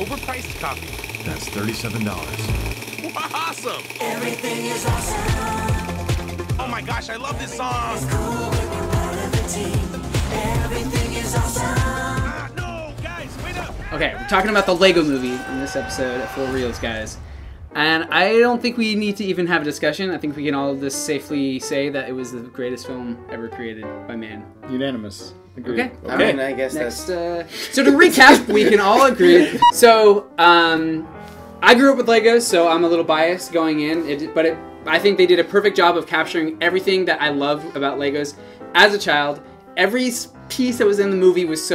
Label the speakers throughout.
Speaker 1: overpriced copy.
Speaker 2: That's $37.
Speaker 1: Awesome!
Speaker 3: Everything is awesome.
Speaker 1: Oh my gosh, I love this song!
Speaker 3: It's cool when you're part of a team. Everything is awesome.
Speaker 1: Ah, no, guys, wait up!
Speaker 4: Okay, we're talking about the Lego movie in this episode of For Reals, guys. And I don't think we need to even have a discussion. I think we can all just safely say that it was the greatest film ever created by man.
Speaker 5: Unanimous. Agreed.
Speaker 4: Okay.
Speaker 6: I mean, I guess
Speaker 4: Next,
Speaker 6: that's...
Speaker 4: so to recap, we can all agree. So, I grew up with Legos, so I'm a little biased going in. I think they did a perfect job of capturing everything that I love about Legos as a child. Every piece that was in the movie was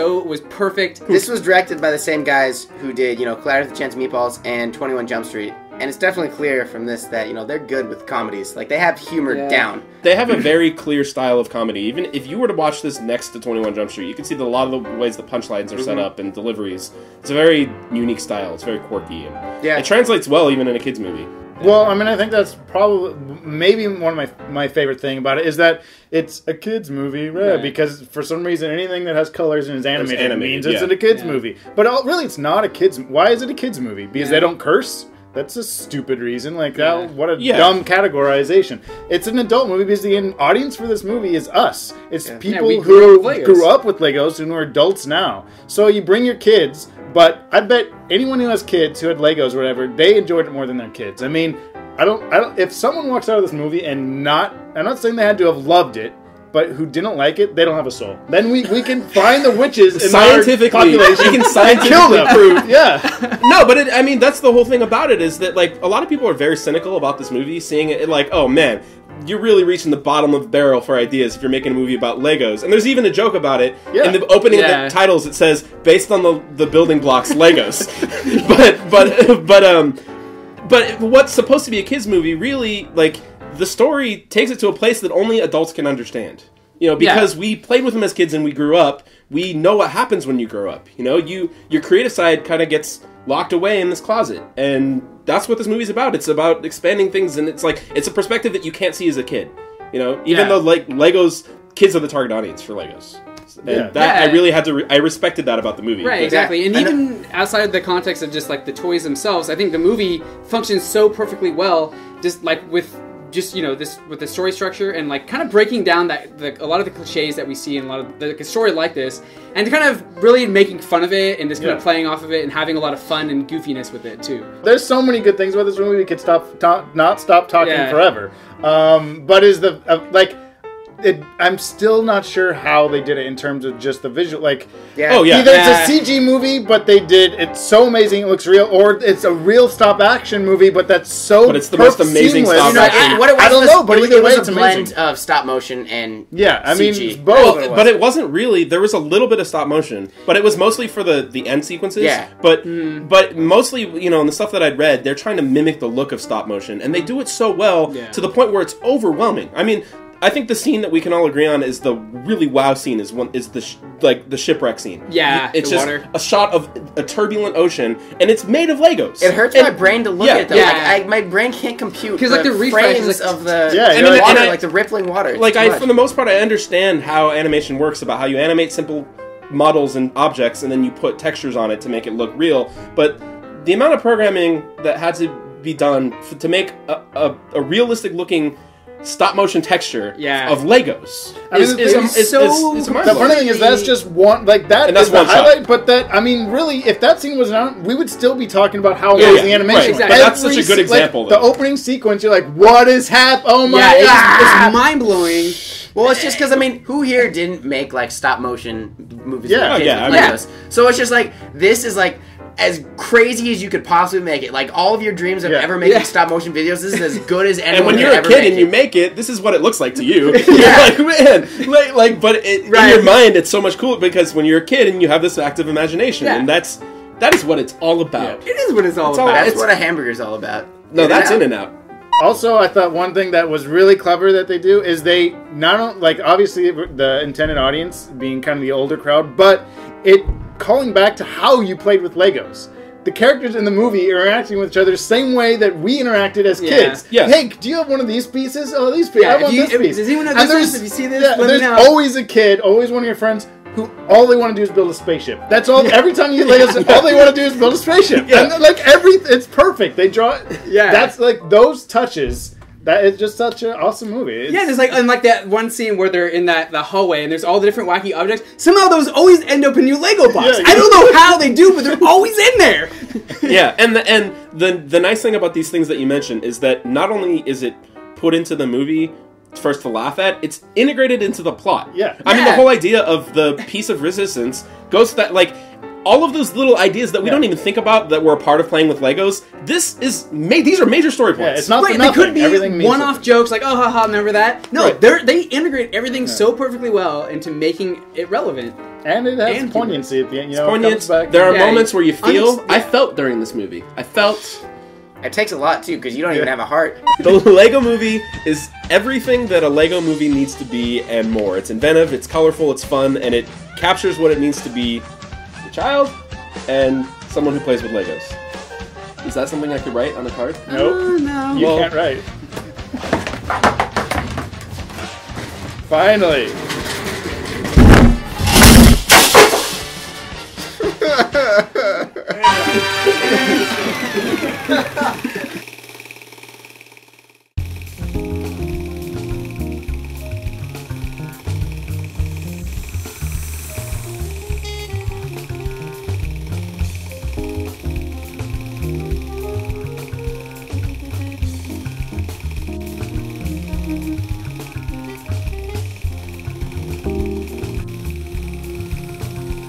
Speaker 4: perfect.
Speaker 6: This was directed by the same guys who did, Cloudy with the Chance of Meatballs and 21 Jump Street. And it's definitely clear from this that, they're good with comedies. Like, they have humor down.
Speaker 7: They have a very clear style of comedy. Even if you were to watch this next to 21 Jump Street, you can see that a lot of the ways the punchlines are set up and deliveries. It's a very unique style. It's very quirky. And it translates well even in a kid's movie.
Speaker 5: Well, I mean, I think that's probably maybe one of my favorite thing about it is that it's a kids movie, because for some reason anything that has colors and is animated means it's a kids movie. But really, it's not a kids. Why is it a kids movie? Because they don't curse. That's a stupid reason. Like, what a dumb categorization. It's an adult movie because the audience for this movie is us. It's people who grew up with Legos and who are adults now. So you bring your kids, but I bet anyone who has kids who had Legos or whatever, they enjoyed it more than their kids. I mean, I don't. If someone walks out of this movie and I'm not saying they had to have loved it, but who didn't like it, they don't have a soul. Then we can find the witches in our population.
Speaker 7: We can scientifically prove.
Speaker 5: Yeah.
Speaker 7: No, but I mean, that's the whole thing about it is that, like, a lot of people are very cynical about this movie, seeing it like, oh man, you're really reaching the bottom of the barrel for ideas if you're making a movie about Legos. And there's even a joke about it. In the opening of the titles, it says, based on the building blocks, Legos. but what's supposed to be a kid's movie, really, like, the story takes it to a place that only adults can understand. Because we played with them as kids and we grew up, we know what happens when you grow up. Your creative side kind of gets locked away in this closet. And that's what this movie's about. It's about expanding things, and it's a perspective that you can't see as a kid. Even though, like, Legos, kids are the target audience for Legos. And I really had to... I respected that about the movie.
Speaker 4: Right, exactly. And even outside of the context of just, like, the toys themselves, I think the movie functions so perfectly well, just, like, with the story structure and, like, kind of breaking down a lot of the cliches that we see in a lot of the story like this, and kind of really making fun of it and just kind of playing off of it and having a lot of fun and goofiness with it too.
Speaker 5: There's so many good things about this movie. We could not stop talking forever. But I'm still not sure how they did it in terms of just the visual. Like, either it's a CG movie, but it's so amazing it looks real, or it's a real stop action movie, but that's so.
Speaker 7: But it's the most amazing stop action.
Speaker 6: I don't know, but either way, it's a blend of stop motion and CG.
Speaker 5: Both.
Speaker 7: But it wasn't really. There was a little bit of stop motion, but it was mostly for the end sequences. Yeah. But mostly, in the stuff that I'd read, they're trying to mimic the look of stop motion, and they do it so well to the point where it's overwhelming. I mean, I think the scene that we can all agree on is the really wow scene is the shipwreck scene.
Speaker 4: Yeah,
Speaker 7: it's just a shot of a turbulent ocean, and it's made of Legos.
Speaker 6: It hurts my brain to look at them. Yeah. Like, my brain can't compute because the frames of the water, like the rippling water.
Speaker 7: Like for the most part, I understand how animation works, about how you animate simple models and objects, and then you put textures on it to make it look real. But the amount of programming that had to be done to make a realistic looking stop motion texture of Legos.
Speaker 5: The funny thing is that's just one, like, that and that's is the highlight, shot. But that, I mean, really, if that scene wasn't on, we would still be talking about how amazing the animation was.
Speaker 4: Exactly.
Speaker 7: But that's such a good example.
Speaker 5: The opening sequence, you're like, what is happening? Oh my God.
Speaker 4: It's mind-blowing.
Speaker 6: Well, it's just because, I mean, who here didn't make, like, stop motion movies with kids with Legos? So it's just like, this is like as crazy as you could possibly make it. Like, all of your dreams of ever making stop motion videos, this is as good as anyone.
Speaker 7: And when you're a kid and you make it, this is what it looks like to you. You're like, man, but in your mind, it's so much cooler because when you're a kid and you have this active imagination, and that is what it's all about.
Speaker 4: It is what it's all about.
Speaker 6: That's what a hamburger's all about.
Speaker 7: No, that's In-N-Out.
Speaker 5: Also, I thought one thing that was really clever that they do is they not only, like, obviously the intended audience being kind of the older crowd, but it calling back to how you played with Legos. The characters in the movie are interacting with each other the same way that we interacted as kids.
Speaker 7: Yeah.
Speaker 5: Hey, do you have one of these pieces? Oh, these pieces. I want this piece.
Speaker 4: Does anyone know this? If you see this, let
Speaker 5: there's
Speaker 4: me know.
Speaker 5: Always a kid, always one of your friends who all they want to do is build a spaceship. That's all. Every time you Legos, all they want to do is build a spaceship. Yeah. And like it's perfect. They draw. Yeah. That's like those touches. That is just such an awesome movie.
Speaker 4: Yeah, there's like that one scene where they're in the hallway and there's all the different wacky objects. Somehow those always end up in your Lego box. Yeah, I don't know how they do, but they're always in there.
Speaker 7: Yeah, and the nice thing about these things that you mentioned is that not only is it put into the movie for us to laugh at, it's integrated into the plot.
Speaker 5: Yeah.
Speaker 7: I mean, the whole idea of the piece of resistance goes to that, like, all of those little ideas that we don't even think about that were a part of playing with Legos. These are major story points.
Speaker 5: Yeah, it's not they
Speaker 4: could be one-off jokes like, oh, haha, remember that? No, they integrate everything so perfectly well into making it relevant.
Speaker 5: And it has poignancy at the end. You know,
Speaker 7: it's poignant. There are moments where you feel. I felt during this movie.
Speaker 6: It takes a lot, too, because you don't even have a heart.
Speaker 7: The Lego Movie is everything that a Lego movie needs to be and more. It's inventive, it's colorful, it's fun, and it captures what it means to be a child and someone who plays with Legos. Is that something I could write on a card?
Speaker 5: Nope.
Speaker 4: No.
Speaker 5: You can't write. Finally.